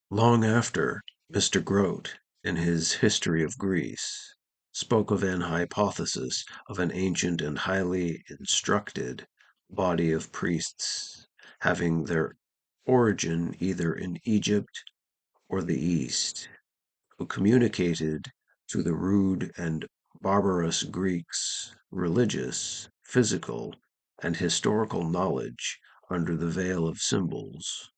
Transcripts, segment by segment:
Long after, Mr. Grote, in his History of Greece, spoke of an hypothesis of an ancient and highly instructed body of priests having their origin either in Egypt or the East, who communicated to the rude and barbarous Greeks religious, physical, and historical knowledge under the veil of symbols.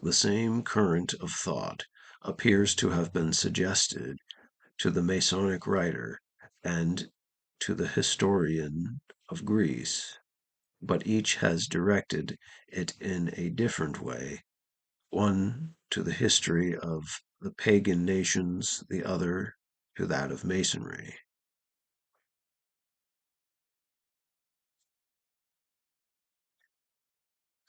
The same current of thought appears to have been suggested to the Masonic writer and to the historian of Greece, but each has directed it in a different way, one to the history of the pagan nations, the other to that of Masonry.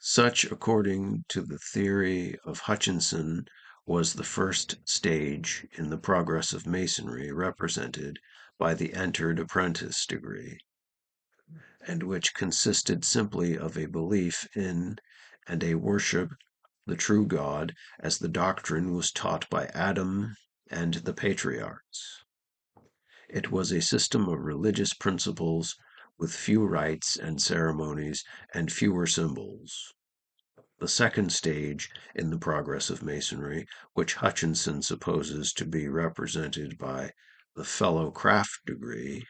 Such, according to the theory of Hutchinson, was the first stage in the progress of Masonry represented by the entered apprentice degree, and which consisted simply of a belief in and a worship the true God as the doctrine was taught by Adam and the patriarchs. It was a system of religious principles with few rites and ceremonies and fewer symbols. The second stage in the progress of Masonry, which Hutchinson supposes to be represented by the fellow craft degree,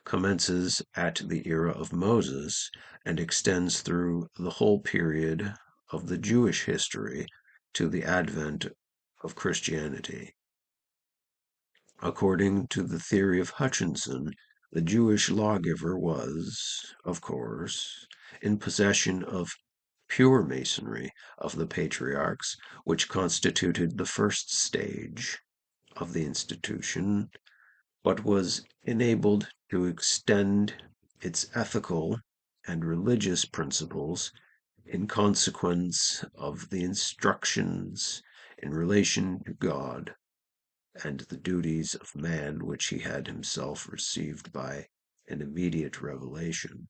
commences at the era of Moses and extends through the whole period of the Jewish history to the advent of Christianity. According to the theory of Hutchinson, the Jewish lawgiver was, of course, in possession of pure Masonry of the patriarchs, which constituted the first stage of the institution, but was enabled to extend its ethical and religious principles in consequence of the instructions in relation to God and the duties of man which he had himself received by an immediate revelation.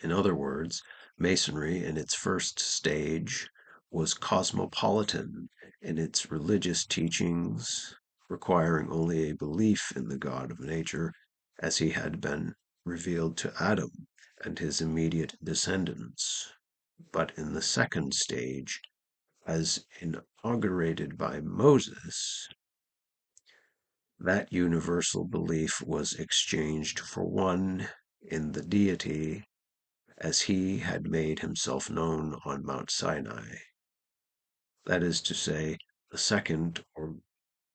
In other words, Masonry in its first stage was cosmopolitan in its religious teachings, requiring only a belief in the God of nature as he had been revealed to Adam and his immediate descendants. But in the second stage, as inaugurated by Moses, that universal belief was exchanged for one in the deity as he had made himself known on Mount Sinai. That is to say, the second or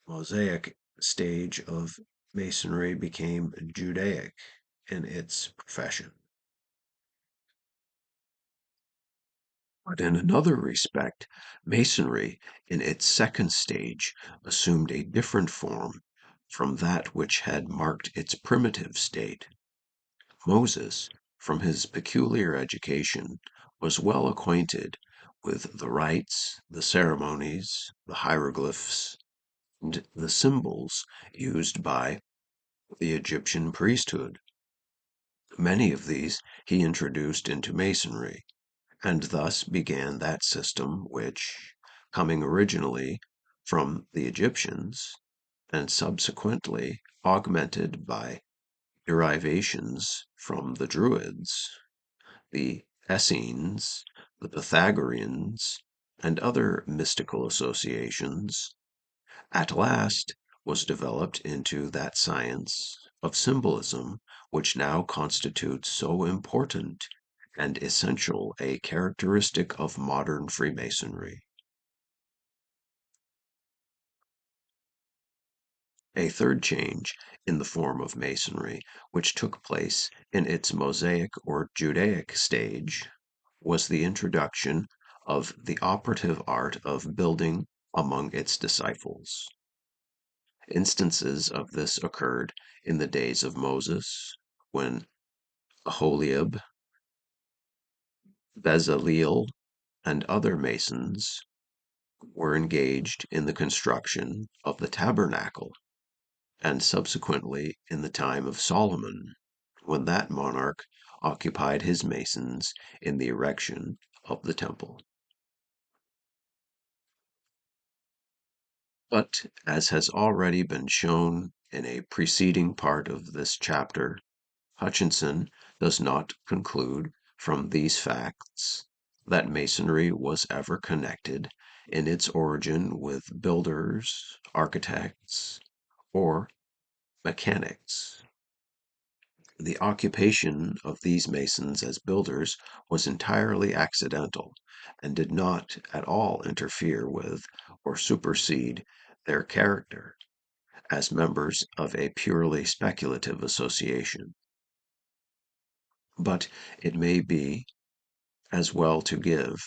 Mosaic stage of Masonry became Judaic in its profession. But in another respect, Masonry in its second stage assumed a different form from that which had marked its primitive state. Moses, from his peculiar education, was well acquainted with the rites, the ceremonies, the hieroglyphs, and the symbols used by the Egyptian priesthood. Many of these he introduced into Masonry, and thus began that system which, coming originally from the Egyptians, and subsequently augmented by derivations from the Druids, the Essenes, the Pythagoreans, and other mystical associations, at last was developed into that science of symbolism which now constitutes so important and essential a characteristic of modern Freemasonry. A third change in the form of Masonry, which took place in its Mosaic or Judaic stage, was the introduction of the operative art of building among its disciples. Instances of this occurred in the days of Moses, when Aholiab, Bezaleel, and other masons were engaged in the construction of the tabernacle, and subsequently in the time of Solomon, when that monarch occupied his masons in the erection of the temple. But, as has already been shown in a preceding part of this chapter, Hutchinson does not conclude from these facts that Masonry was ever connected in its origin with builders, architects, or mechanics. The occupation of these Masons as builders was entirely accidental, and did not at all interfere with or supersede their character as members of a purely speculative association. But it may be as well to give,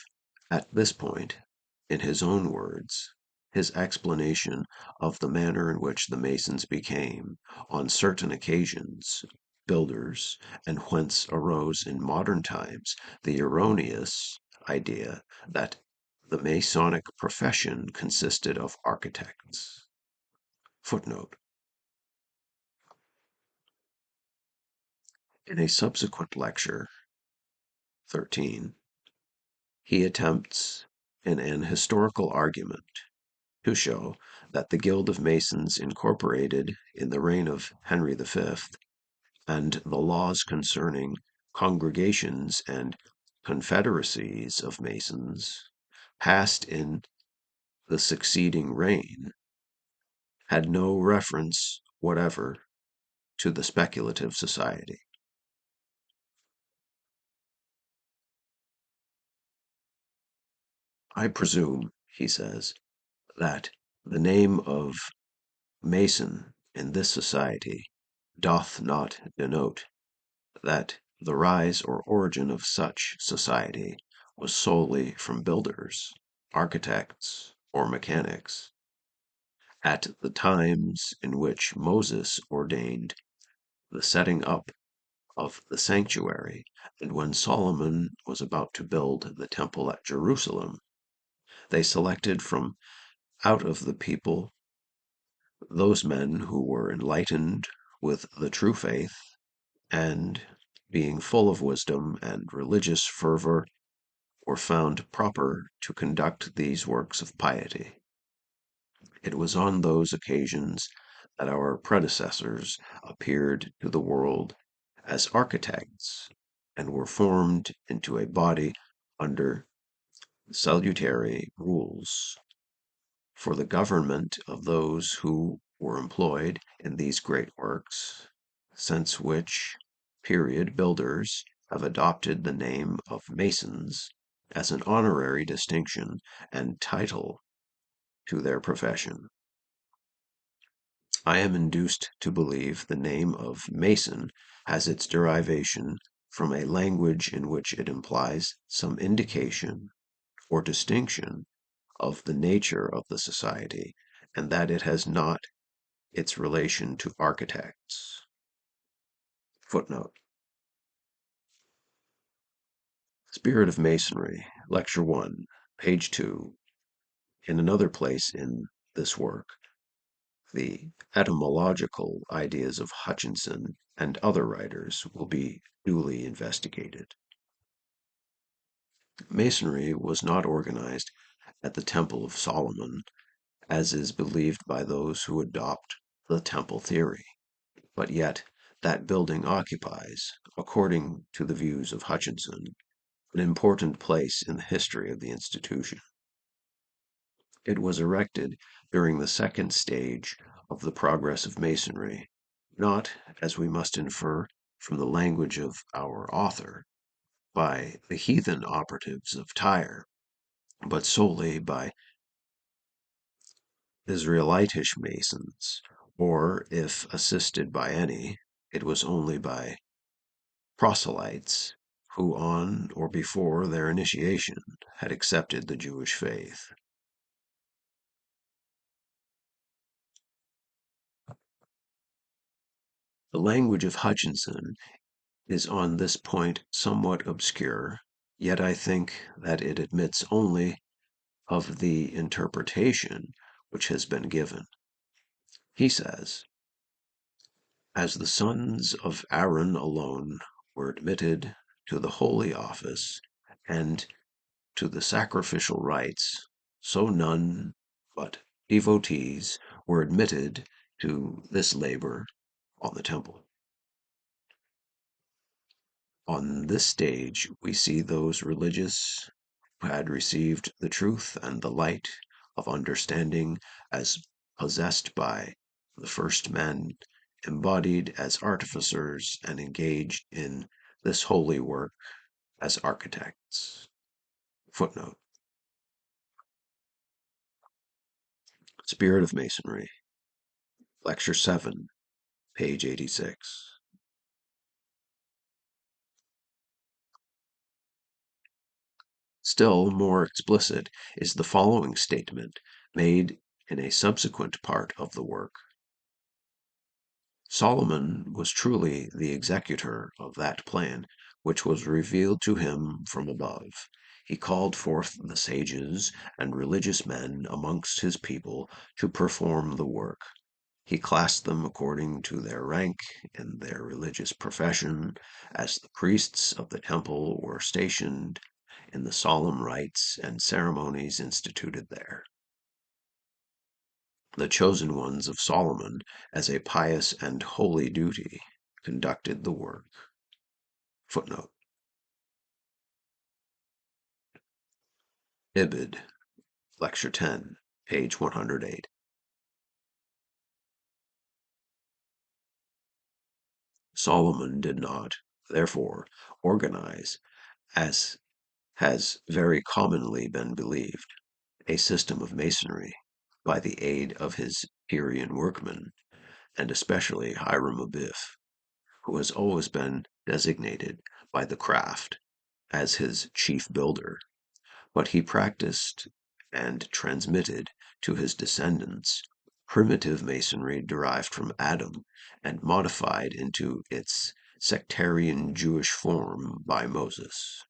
at this point, in his own words, his explanation of the manner in which the Masons became, on certain occasions, builders, and whence arose in modern times the erroneous idea that the Masonic profession consisted of architects. Footnote. In a subsequent lecture, 13, he attempts, in an historical argument, to show that the Guild of Masons incorporated in the reign of Henry V, and the laws concerning congregations and confederacies of Masons passed in the succeeding reign, had no reference whatever to the speculative society. I presume, he says, that the name of Mason in this society doth not denote that the rise or origin of such society was solely from builders, architects, or mechanics, at the times in which Moses ordained the setting up of the sanctuary, and when Solomon was about to build the temple at Jerusalem. They selected from out of the people those men who were enlightened with the true faith, and, being full of wisdom and religious fervor, were found proper to conduct these works of piety. It was on those occasions that our predecessors appeared to the world as architects, and were formed into a body under salutary rules for the government of those who were employed in these great works, since which period builders have adopted the name of Masons as an honorary distinction and title to their profession. I am induced to believe the name of Mason has its derivation from a language in which it implies some indication or distinction of the nature of the society, and that it has not its relation to architects. Footnote. Spirit of Masonry, Lecture 1, page 2. In another place in this work, the etymological ideas of Hutchinson and other writers will be duly investigated. Masonry was not organized at the Temple of Solomon, as is believed by those who adopt the temple theory, but yet that building occupies, according to the views of Hutchinson, an important place in the history of the institution. It was erected during the second stage of the progress of Masonry, not, as we must infer from the language of our author, by the heathen operatives of Tyre, but solely by Israelitish Masons, or, if assisted by any, it was only by proselytes who on or before their initiation had accepted the Jewish faith. The language of Hutchinson is on this point somewhat obscure, yet I think that it admits only of the interpretation which has been given. He says, As the sons of Aaron alone were admitted to the holy office and to the sacrificial rites, so none but devotees were admitted to this labor on the temple. On this stage, we see those religious who had received the truth and the light of understanding as possessed by the first men, embodied as artificers and engaged in this holy work as architects. Footnote: Spirit of Masonry, Lecture 7, page 86. Still more explicit is the following statement made in a subsequent part of the work. Solomon was truly the executor of that plan which was revealed to him from above. He called forth the sages and religious men amongst his people to perform the work. He classed them according to their rank in their religious profession, as the priests of the temple were stationed in the solemn rites and ceremonies instituted there. The chosen ones of Solomon, as a pious and holy duty, conducted the work. Footnote: Ibid, Lecture 10, page 108. Solomon did not, therefore, organize, as has very commonly been believed, a system of masonry by the aid of his Tyrian workmen, and especially Hiram Abiff, who has always been designated by the craft as his chief builder, but he practiced and transmitted to his descendants primitive masonry derived from Adam and modified into its sectarian Jewish form by Moses.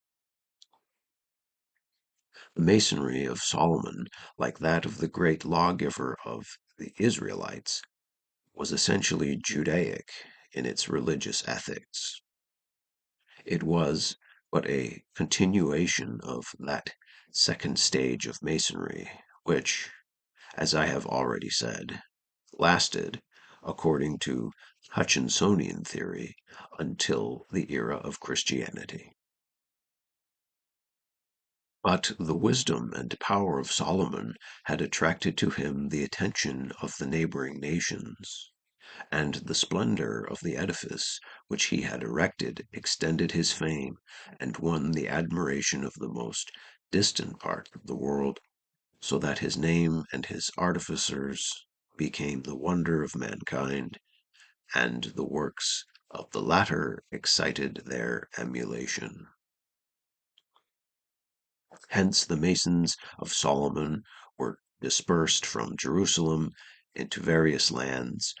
The masonry of Solomon, like that of the great lawgiver of the Israelites, was essentially Judaic in its religious ethics. It was but a continuation of that second stage of Masonry, which, as I have already said, lasted, according to Hutchinsonian theory, until the era of Christianity. But the wisdom and power of Solomon had attracted to him the attention of the neighboring nations, and the splendor of the edifice which he had erected extended his fame and won the admiration of the most distant part of the world, so that his name and his artificers became the wonder of mankind, and the works of the latter excited their emulation. Hence the masons of Solomon were dispersed from Jerusalem into various lands,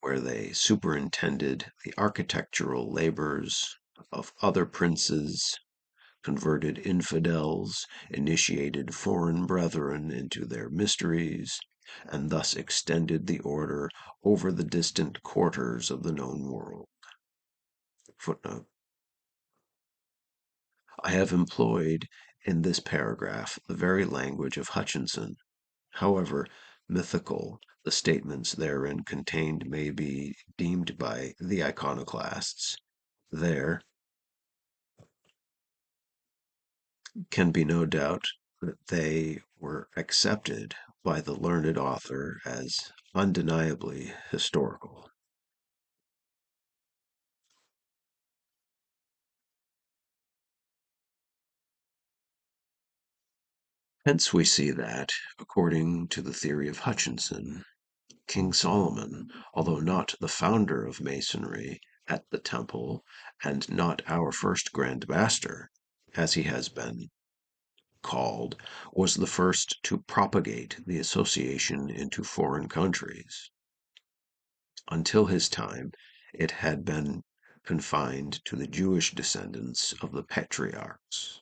where they superintended the architectural labors of other princes, converted infidels, initiated foreign brethren into their mysteries, and thus extended the order over the distant quarters of the known world. Footnote: I have employed in this paragraph the very language of Hutchinson. However mythical the statements therein contained may be deemed by the iconoclasts, there can be no doubt that they were accepted by the learned author as undeniably historical. Hence we see that, according to the theory of Hutchinson, King Solomon, although not the founder of Masonry at the temple, and not our first Grand Master, as he has been called, was the first to propagate the association into foreign countries. Until his time, it had been confined to the Jewish descendants of the patriarchs.